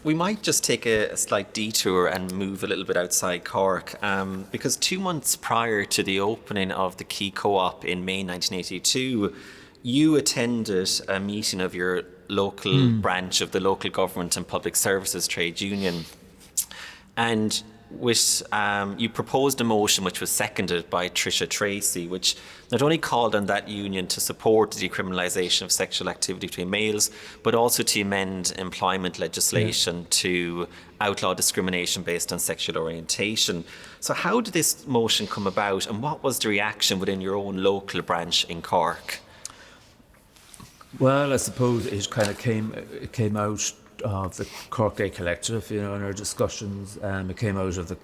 We might just take a slight detour and move a little bit outside Cork, because 2 months prior to the opening of the Key Co-op in May 1982, you attended a meeting of your local branch of the local government and public services trade union, and you proposed a motion which was seconded by Tricia Tracy, which not only called on that union to support the decriminalisation of sexual activity between males, but also to amend employment legislation to outlaw discrimination based on sexual orientation. So how did this motion come about, and what was the reaction within your own local branch in Cork? Well, I suppose it kind of came out of the Cork Gay Collective, in our discussions. It came out of the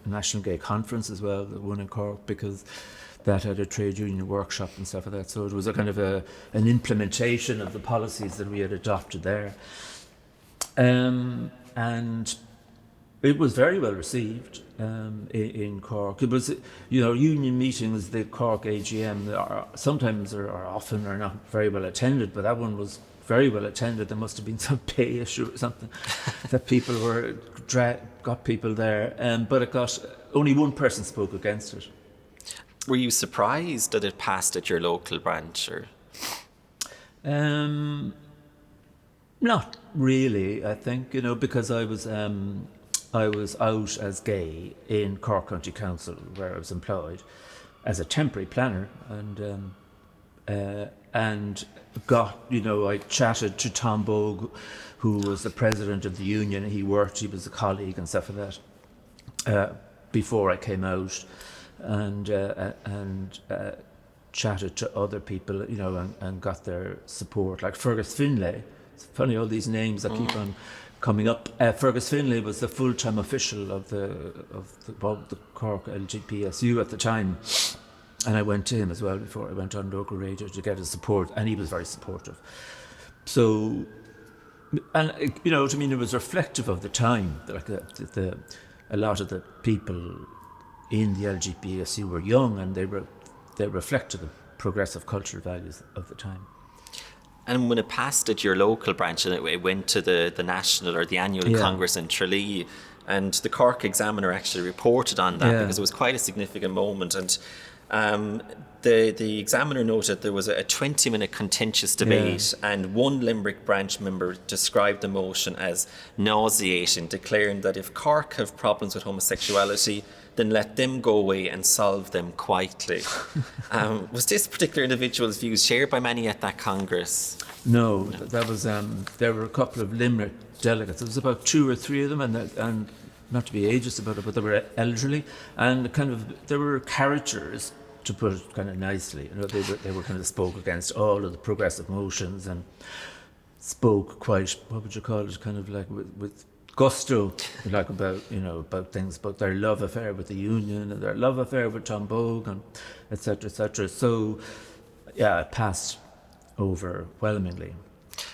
National Gay Conference as well, the one in Cork, because that had a trade union workshop and stuff like that. So it was a kind of an implementation of the policies that we had adopted there. And it was very well received in Cork. It was, union meetings, the Cork AGM, sometimes are often are not very well attended, but that one was very well attended. There must have been some pay issue or something that people got people there, but it got only one person spoke against it. Were you surprised that it passed at your local branch, or? Not really, I think, because I was out as gay in Cork County Council, where I was employed as a temporary planner, and got, I chatted to Tom Bogue, who was the president of the union. He was a colleague and stuff like that, before I came out, and chatted to other people, and got their support, like Fergus Finlay. It's funny, all these names that keep on coming up. Fergus Finlay was the full-time official of the Cork LGPSU at the time. And I went to him as well before I went on local radio to get his support, and he was very supportive. So, and it was reflective of the time. Like a lot of the people in the LGBTSU were young, and they reflected the progressive cultural values of the time. And when it passed at your local branch, and it went to the national or the annual Congress in Tralee, and the Cork Examiner actually reported on that because it was quite a significant moment. And the Examiner noted there was a 20-minute contentious debate, and one Limerick branch member described the motion as nauseating, declaring that if Cork have problems with homosexuality, then let them go away and solve them quietly. Was this particular individual's views shared by many at that Congress? No, that was there were a couple of Limerick delegates. There was about 2 or 3 of them, and not to be ageist about it, but they were elderly, and they were characters, to put it kind of nicely. They were kind of spoke against all of the progressive motions, and spoke quite, what would you call it, kind of like with gusto, like about things, about their love affair with the union and their love affair with Tom Bogue, and etc., etc. So, it passed overwhelmingly.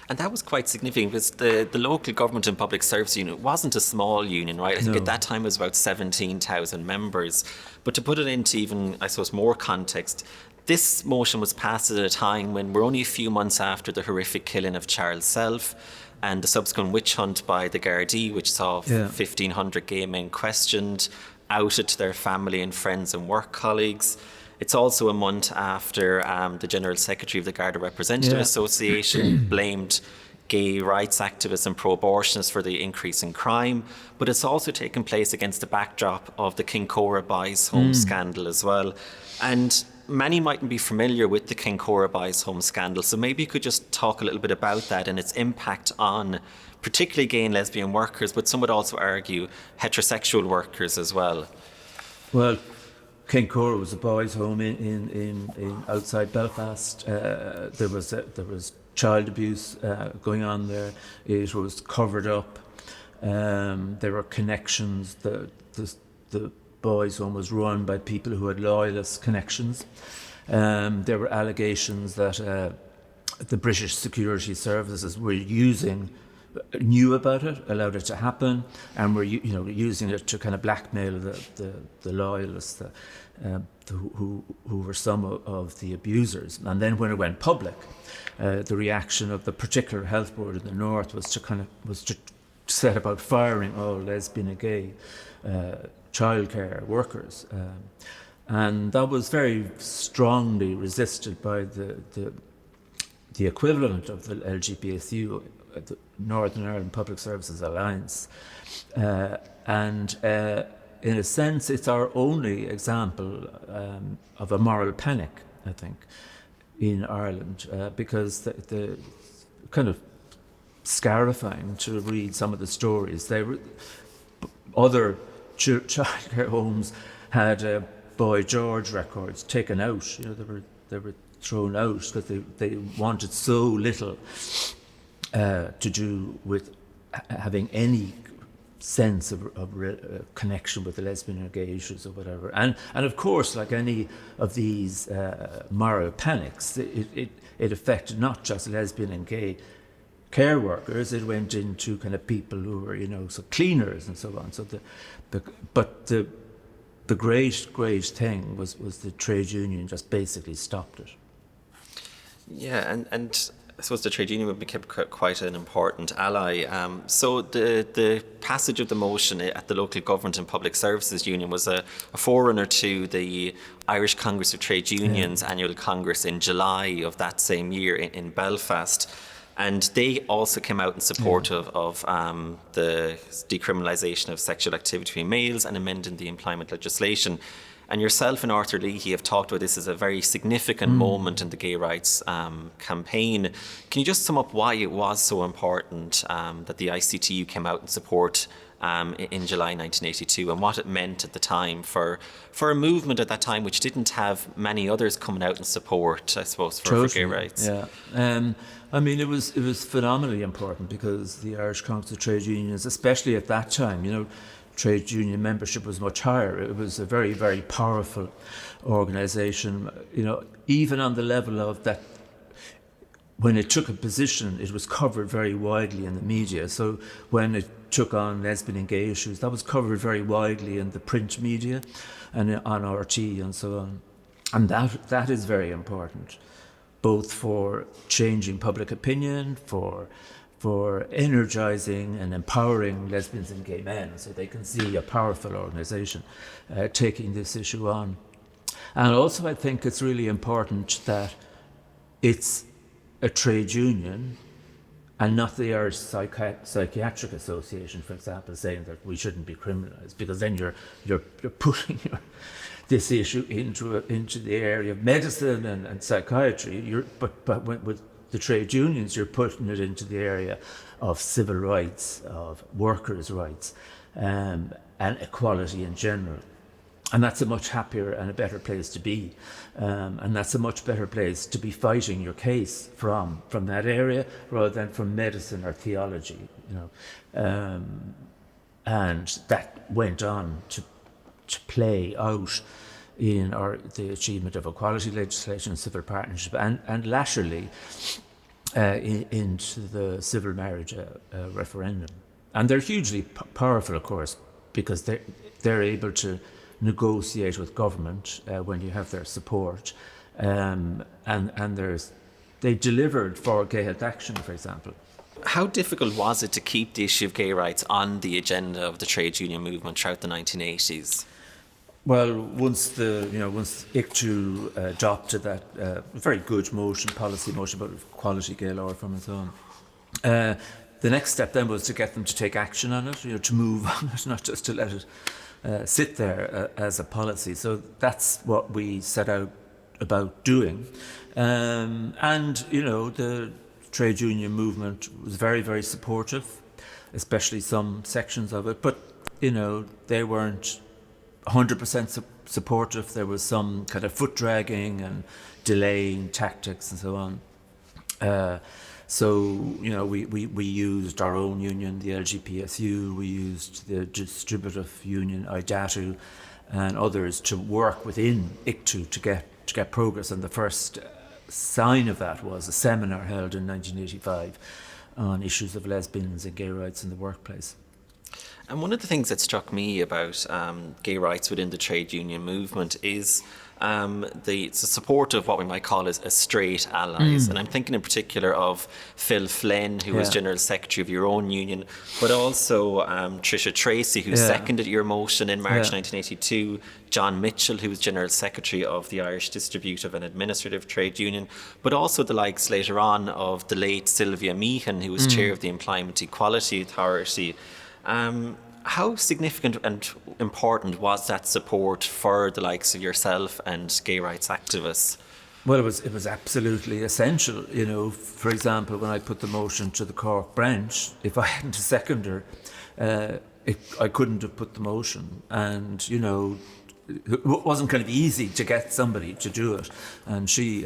And that was quite significant, because the local government and public service union wasn't a small union, right? I think at that time it was about 17,000 members. But to put it into even, I suppose, more context, this motion was passed at a time when we're only a few months after the horrific killing of Charles Self and the subsequent witch hunt by the Gardaí, which saw 1,500 gay men questioned, outed to their family and friends and work colleagues. It's also a month after the General Secretary of the Garda Representative Association blamed gay rights activists and pro-abortionists for the increase in crime. But it's also taken place against the backdrop of the Kincora Boys Home scandal as well. And many mightn't be familiar with the Kincora Boys Home scandal, so maybe you could just talk a little bit about that and its impact on particularly gay and lesbian workers, but some would also argue heterosexual workers as well. Well, Kincora was a boys' home in outside Belfast. There was child abuse going on there. It was covered up. There were connections. The boys' home was run by people who had loyalist connections. There were allegations that the British security services knew about it, allowed it to happen, and were using it to kind of blackmail the loyalists who were some of the abusers. And then when it went public, the reaction of the particular health board in the north was to set about firing all lesbian and gay childcare workers. And that was very strongly resisted by the equivalent of the LGBTI, the Northern Ireland Public Services Alliance. And in a sense, it's our only example of a moral panic, I think, in Ireland, because the kind of scarifying to read some of the stories. Other childcare homes had Boy George records taken out. They were thrown out because they wanted so little to do with having any sense of connection with the lesbian or gay issues or whatever. And of course, like any of these moral panics, it affected not just lesbian and gay care workers. It went into kind of people who were, so cleaners and so on. So the great thing was the trade union just basically stopped it. Yeah, and I suppose the trade union became quite an important ally. So the passage of the motion at the Local Government and Public Services Union was a forerunner to the Irish Congress of Trade Unions annual congress in July of that same year in Belfast. And they also came out in support of the decriminalisation of sexual activity between males and amending the employment legislation. And yourself and Arthur Leahy have talked about this as a very significant moment in the gay rights campaign. Can you just sum up why it was so important that the ICTU came out in support in July 1982 and what it meant at the time for a movement at that time which didn't have many others coming out in support, I suppose, for gay rights? Yeah. I mean, it was phenomenally important because the Irish Congress of Trade Unions, especially at that time, trade union membership was much higher. It was a very, very powerful organisation, even on the level of that. When it took a position, it was covered very widely in the media. So when it took on lesbian and gay issues, that was covered very widely in the print media and on RT and so on. And that is very important, both for changing public opinion, for energising and empowering lesbians and gay men so they can see a powerful organisation taking this issue on. And also I think it's really important that it's a trade union and not the Irish Psychiatric Association, for example, saying that we shouldn't be criminalised, because then you're putting this issue into the area of medicine and psychiatry. But with the trade unions, you're putting it into the area of civil rights, of workers' rights, and equality in general. And that's a much happier and a better place to be. And that's a much better place to be fighting your case from that area rather than from medicine or theology, And that went on to play out in the achievement of equality legislation, civil partnership, and latterly into the civil marriage referendum. And they're hugely powerful, of course, because they're able to negotiate with government when you have their support, and they delivered for Gay Health Action, for example. How difficult was it to keep the issue of gay rights on the agenda of the trade union movement throughout the 1980s? Well, once ICTU adopted that very good policy motion about equality, gay law reform and so on, the next step then was to get them to take action on it, to move on it, not just to let it sit there as a policy. So that's what we set out about doing. The trade union movement was very, very supportive, especially some sections of it. But, they weren't 100% supportive. There was some kind of foot dragging and delaying tactics and so on. We used our own union, the LGPSU, we used the distributive union, IDATU, and others to work within ICTU to get progress. And the first sign of that was a seminar held in 1985 on issues of lesbians and gay rights in the workplace. And one of the things that struck me about gay rights within the trade union movement is the support of what we might call as straight allies. And I'm thinking in particular of Phil Flynn, who was General Secretary of your own union, but also Tricia Tracy, who seconded your motion in March 1982, John Mitchell, who was General Secretary of the Irish Distributive and Administrative Trade Union, but also the likes later on of the late Sylvia Meehan, who was Chair of the Employment Equality Authority. How significant and important was that support for the likes of yourself and gay rights activists? Well, it was absolutely essential. You know, for example, when I put the motion to the Cork branch, if I hadn't a seconder, I couldn't have put the motion. And, you know, it wasn't kind of easy to get somebody to do it, and she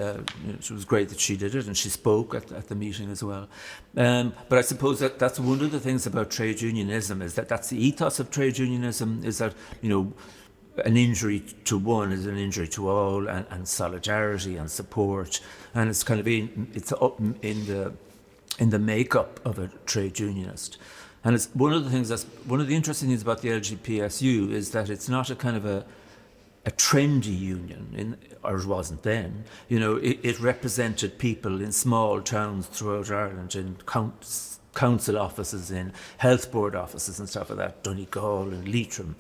was great that she did it, and she spoke at the meeting as well. But I suppose that's one of the things about trade unionism, is that's the ethos of trade unionism, is that, you know, an injury to one is an injury to all, and solidarity and support, and it's kind of up in the makeup of a trade unionist. And it's one of the interesting things about the LGPSU is that it's not a kind of a trendy union, or it wasn't then. You know, it represented people in small towns throughout Ireland, in council offices, in health board offices and stuff like that, Donegal and Leitrim.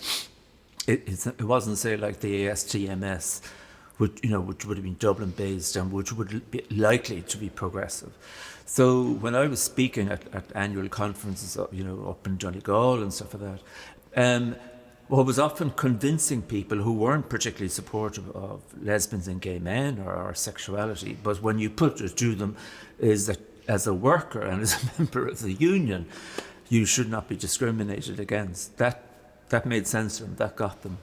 It wasn't, say, like the ASTMS, which would have been Dublin based and which would be likely to be progressive. So when I was speaking at annual conferences, you know, up in Donegal and stuff like that, what was often convincing people who weren't particularly supportive of lesbians and gay men or sexuality, but when you put it to them, is that as a worker and as a member of the union, you should not be discriminated against. That made sense to them, that got them.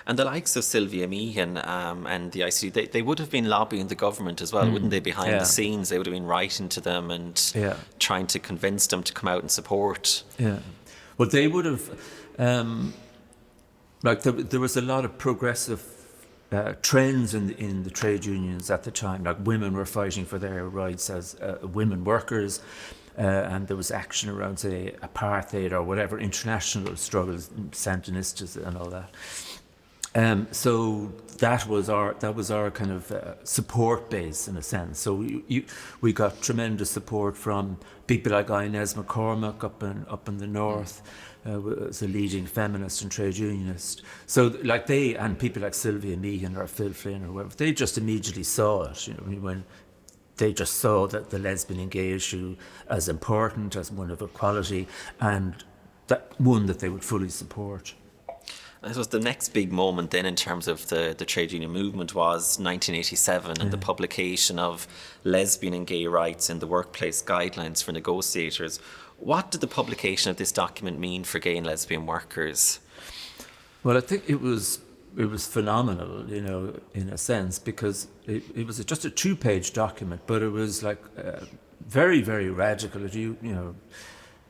And the likes of Sylvia Meehan and the ICD, they would have been lobbying the government as well, wouldn't they? Behind the scenes, they would have been writing to them and trying to convince them to come out and support. Yeah. Well, they would have... there was a lot of progressive trends in the trade unions at the time. Like, women were fighting for their rights as women workers, and there was action around, say, apartheid or whatever, international struggles, Sandinistas and all that. So that was our kind of support base, in a sense. So we got tremendous support from people like Inez McCormack up in the north. Was a leading feminist and trade unionist. So, like, and people like Sylvia Meehan or Phil Flynn or whatever, they just immediately saw it. You know, when they just saw that the lesbian and gay issue as important, as one of equality, and that one that they would fully support. I suppose the next big moment then in terms of the trade union movement was 1987 and the publication of Lesbian and Gay Rights in the Workplace Guidelines for Negotiators. What did the publication of this document mean for gay and lesbian workers? Well, I think it was phenomenal, you know, in a sense, because it was just a 2-page document, but it was like very, very radical.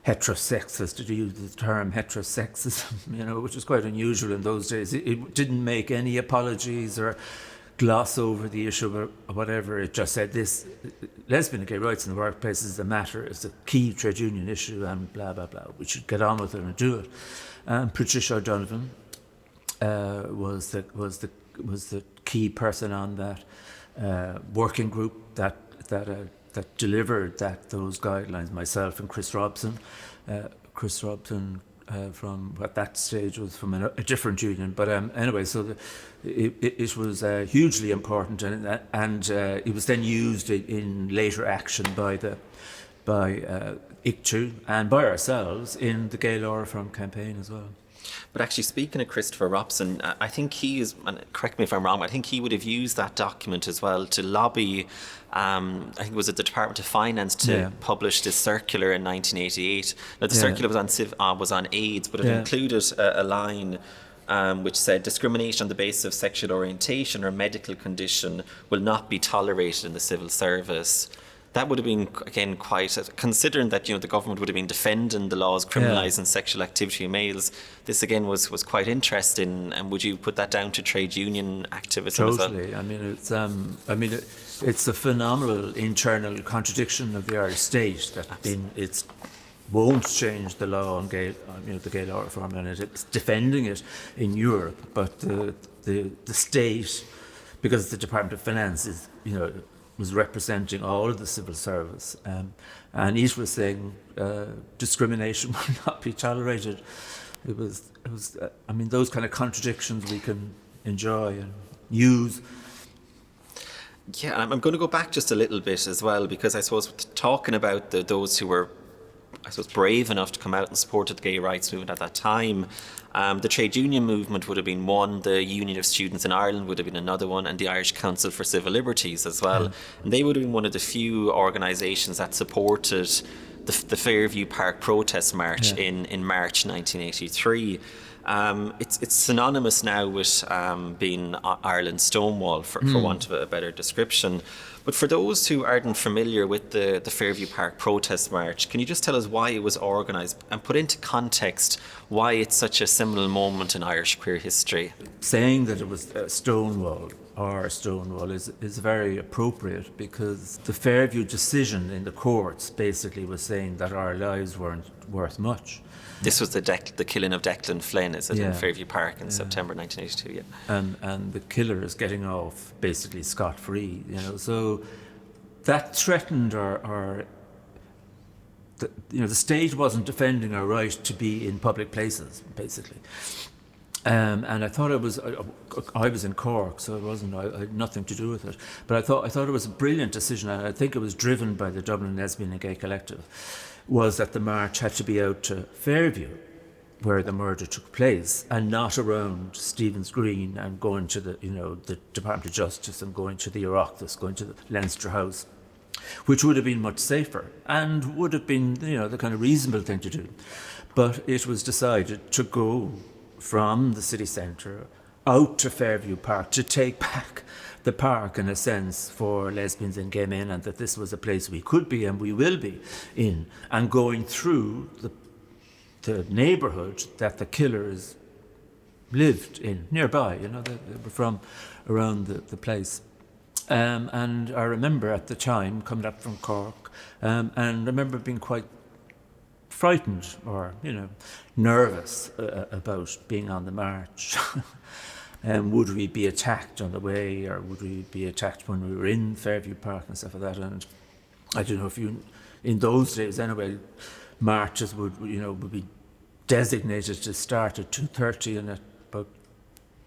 Heterosexist, to use the term heterosexism, you know, which was quite unusual in those days. It didn't make any apologies or gloss over the issue or whatever. It just said this: lesbian and gay rights in the workplace is a key trade union issue, and blah blah blah. We should get on with it and do it. Patricia O'Donovan was the key person on that working group that delivered those guidelines. Myself and Chris Robson. From at that stage was from a different union, but anyway, so it was hugely important, and it was then used in later action by ICTU and by ourselves in the Gay Law Reform campaign as well. But actually, speaking of Christopher Robson, I think he is, and correct me if I'm wrong, I think he would have used that document as well to lobby, I think it was at the Department of Finance to publish this circular in 1988. Now, the circular was on AIDS, but it included a line which said, discrimination on the basis of sexual orientation or medical condition will not be tolerated in the civil service. That would have been, again, quite, considering that, you know, the government would have been defending the laws criminalising sexual activity in males. This, again, was quite interesting. And would you put that down to trade union activism as well? Totally. I mean, it's a phenomenal internal contradiction of the Irish state that it's won't change the law on gay, the gay law reform, and it's defending it in Europe. But the state, because the Department of Finance is, was representing all of the civil service, and it was saying discrimination will not be tolerated. It was. Those kind of contradictions we can enjoy and use. Yeah, I'm going to go back just a little bit as well, because I suppose talking about those who were, I suppose, brave enough to come out and support the gay rights movement at that time, the trade union movement would have been one, the Union of Students in Ireland would have been another one, and the Irish Council for Civil Liberties as well. And they would have been one of the few organisations that supported the Fairview Park protest march in March 1983. It's synonymous now with being Ireland's Stonewall, for want of a better description. But for those who aren't familiar with the Fairview Park protest march, can you just tell us why it was organised and put into context why it's such a seminal moment in Irish queer history? Saying that it was Stonewall is very appropriate, because the Fairview decision in the courts basically was saying that our lives weren't worth much. This was the killing of Declan Flynn, is it, in Fairview Park in September 1982, And the killer is getting off basically scot-free, So that threatened the state wasn't defending our right to be in public places, basically. And I thought I was in Cork, so I had nothing to do with it. But I thought it was a brilliant decision, and I think it was driven by the Dublin Lesbian and Gay Collective, was that the march had to be out to Fairview, where the murder took place, and not around Stephen's Green and going to the Department of Justice and going to the Oireachtas, going to the Leinster House, which would have been much safer and would have been the kind of reasonable thing to do. But it was decided to go from the city centre out to Fairview Park to take back the park, in a sense, for lesbians and gay men, and that this was a place we could be and we will be in, and going through the neighbourhood that the killers lived in, nearby, they were from around the place. And I remember at the time coming up from Cork, and I remember being quite frightened or, nervous about being on the march. And would we be attacked on the way, or would we be attacked when we were in Fairview Park and stuff like that? And I don't know if in those days anyway, marches would be designated to start at 2:30, and at about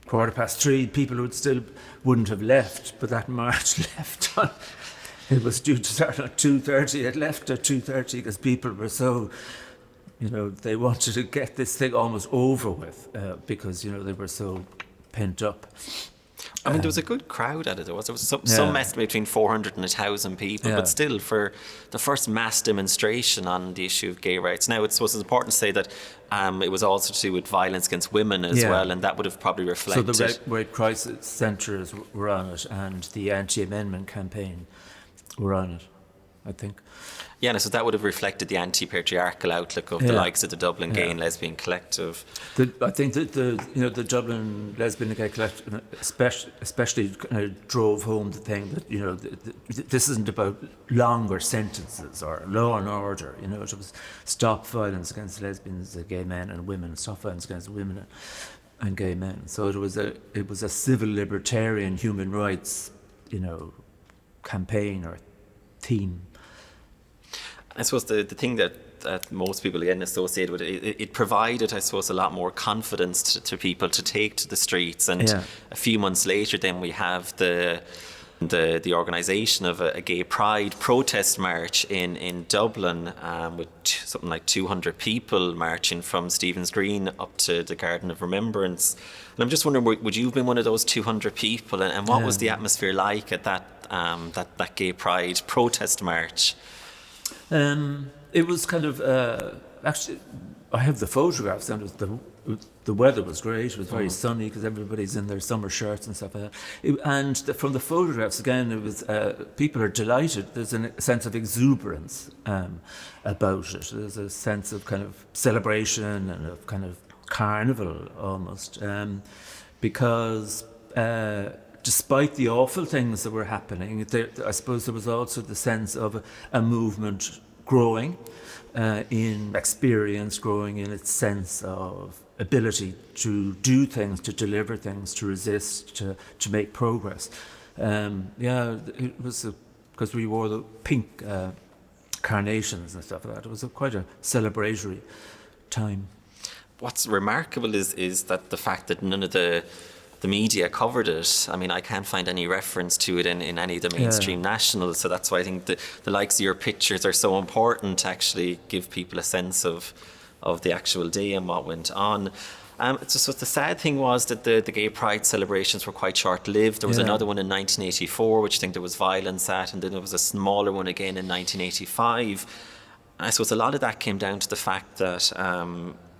3:15, people wouldn't have left, but that march left on. It was due to start at 2:30. It left at 2:30 because people were so, they wanted to get this thing almost over with, because they were so pent up. There was a good crowd at it. There was some estimate between 400 and 1,000 people, but still, for the first mass demonstration on the issue of gay rights. Now, it's important to say that it was also to do with violence against women as well, and that would have probably reflected. So the Red Crisis Centres were on it, and the anti-amendment campaign were on it, I think. Yeah, so that would have reflected the anti-patriarchal outlook of the likes of the Dublin Gay and Lesbian Collective. I think that the Dublin Lesbian and Gay Collective especially drove home the thing that this isn't about longer sentences or law and order. It was stop violence against lesbians, gay men and women, stop violence against women and gay men. So it was a civil libertarian human rights campaign or theme. I suppose the thing that most people again associate with it provided, I suppose, a lot more confidence to people to take to the streets. And a few months later, then we have the organisation of a gay pride protest march in Dublin, with something like 200 people marching from Stephen's Green up to the Garden of Remembrance. And I'm just wondering, would you have been one of those 200 people? And what was the atmosphere like at that gay pride protest march? It was kind of actually, I have the photographs, and the weather was great. It was very sunny because everybody's in their summer shirts and stuff like that. From the photographs, again, it was people are delighted. There's a sense of exuberance about it. There's a sense of kind of celebration and of kind of carnival almost, because despite the awful things that were happening, I suppose there was also the sense of a movement growing, in experience, growing in its sense of ability to do things, to deliver things, to resist, to make progress. It was because we wore the pink carnations and stuff like that. It was quite a celebratory time. What's remarkable is that the fact that none of the media covered it. I mean, I can't find any reference to it in any of the mainstream nationals, so that's why I think the likes of your pictures are so important to actually give people a sense of the actual day and what went on. So the sad thing was that the gay pride celebrations were quite short-lived. There was another one in 1984, which I think there was violence at, and then there was a smaller one again in 1985. And I suppose a lot of that came down to the fact that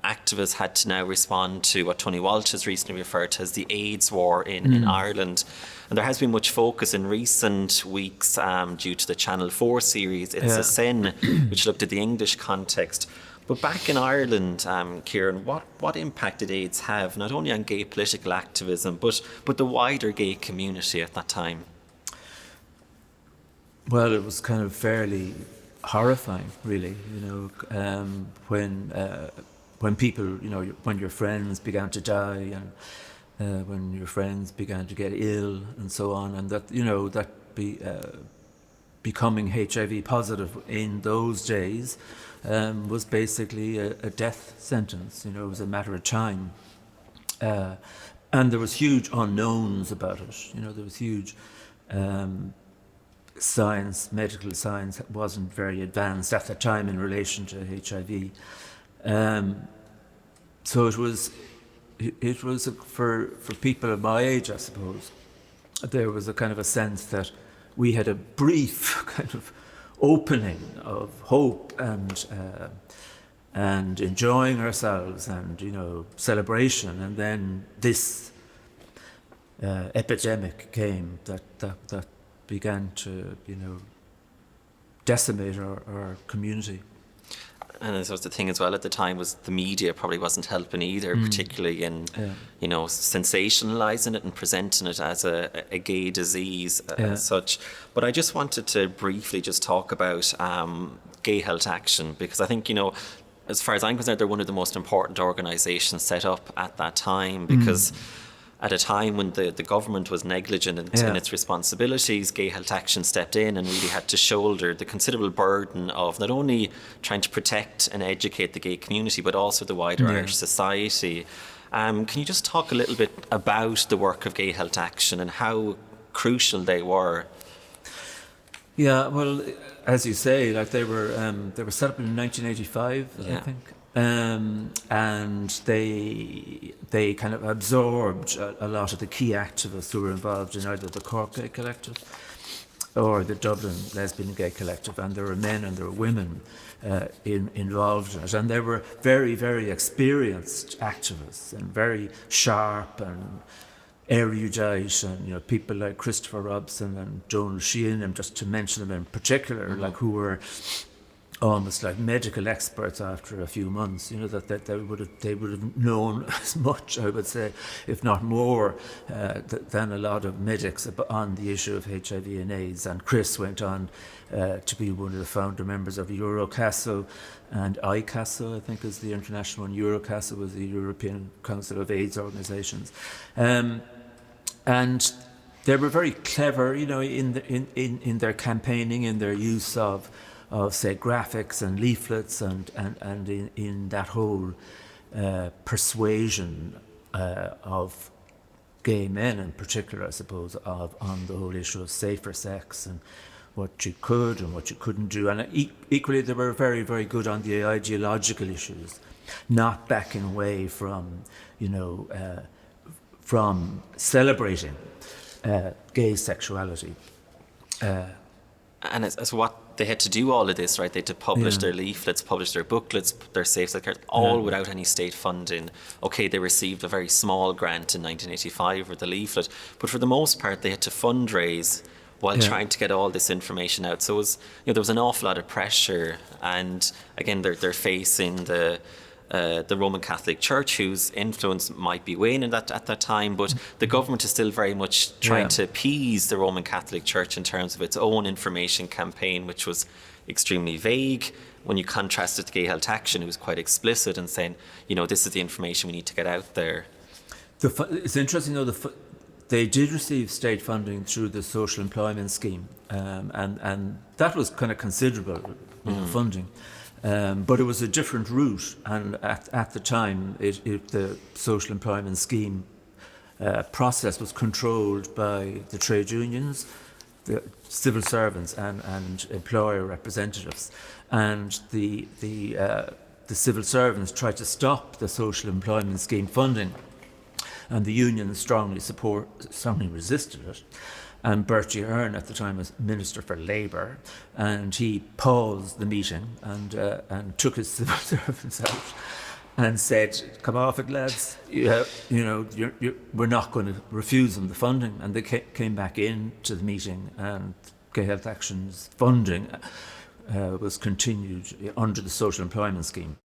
activists had to now respond to what Tony Walsh has recently referred to as the AIDS war in Ireland. And there has been much focus in recent weeks due to the Channel 4 series, It's a Sin, which looked at the English context. But back in Ireland, Kieran, what impact did AIDS have, not only on gay political activism, but the wider gay community at that time? Well, it was kind of fairly horrifying, really, when people, when your friends began to die and when your friends began to get ill and so on, and that, becoming HIV positive in those days was basically a death sentence. It was a matter of time. And there was huge unknowns about it. There was huge science, medical science wasn't very advanced at the time in relation to HIV. So it was for people of my age, I suppose, there was a kind of a sense that we had a brief kind of opening of hope and enjoying ourselves and celebration, and then this epidemic came that began to decimate our community. And I suppose the thing as well at the time was the media probably wasn't helping either, particularly in, sensationalising it and presenting it as a gay disease as such. But I just wanted to briefly just talk about Gay Health Action, because I think, as far as I'm concerned, they're one of the most important organisations set up at that time, because at a time when the government was negligent in its responsibilities, Gay Health Action stepped in and really had to shoulder the considerable burden of not only trying to protect and educate the gay community, but also the wider Irish society. Can you just talk a little bit about the work of Gay Health Action and how crucial they were? Yeah, well, as you say, they were set up in 1985, I think. And they kind of absorbed a lot of the key activists who were involved in either the Cork Gay Collective or the Dublin Lesbian Gay Collective, and there were men and there were women involved in it, and they were very, very experienced activists and very sharp and erudite, and people like Christopher Robson and Donald Sheehan, and just to mention them in particular, who were almost like medical experts after a few months, that they would have known as much, I would say, if not more, than a lot of medics on the issue of HIV and AIDS. And Chris went on to be one of the founder members of Eurocaso, and ICASO, I think, is the international one. Eurocaso was the European Council of AIDS Organisations, and they were very clever, in their campaigning, in their use of say graphics and leaflets and in that whole persuasion of gay men in particular, I suppose, on the whole issue of safer sex and what you could and what you couldn't do. And equally they were very, very good on the ideological issues, not backing away from celebrating gay sexuality. And as what they had to do all of this, right? They had to publish their leaflets, publish their booklets, their safe sex cards, all without any state funding. Okay, they received a very small grant in 1985 for the leaflet, but for the most part, they had to fundraise while trying to get all this information out. So it was, there was an awful lot of pressure, and again, they're facing the Roman Catholic Church, whose influence might be waning at that time, but the government is still very much trying to appease the Roman Catholic Church in terms of its own information campaign, which was, extremely vague. When you contrast it to Gay Health Action, it was quite explicit in saying, this is the information we need to get out there. It's interesting, though, they did receive state funding through the social employment scheme, and that was kind of considerable funding. But it was a different route, and at the time, the social employment scheme process was controlled by the trade unions, the civil servants, and employer representatives, and the civil servants tried to stop the social employment scheme funding, and the unions strongly resisted it. And Bertie Ahern at the time was Minister for Labour, and he paused the meeting and took his civil servants out and said, "Come off it, lads. We're not going to refuse them the funding." And they came back into the meeting, and Gay Health Action's funding was continued under the social employment scheme.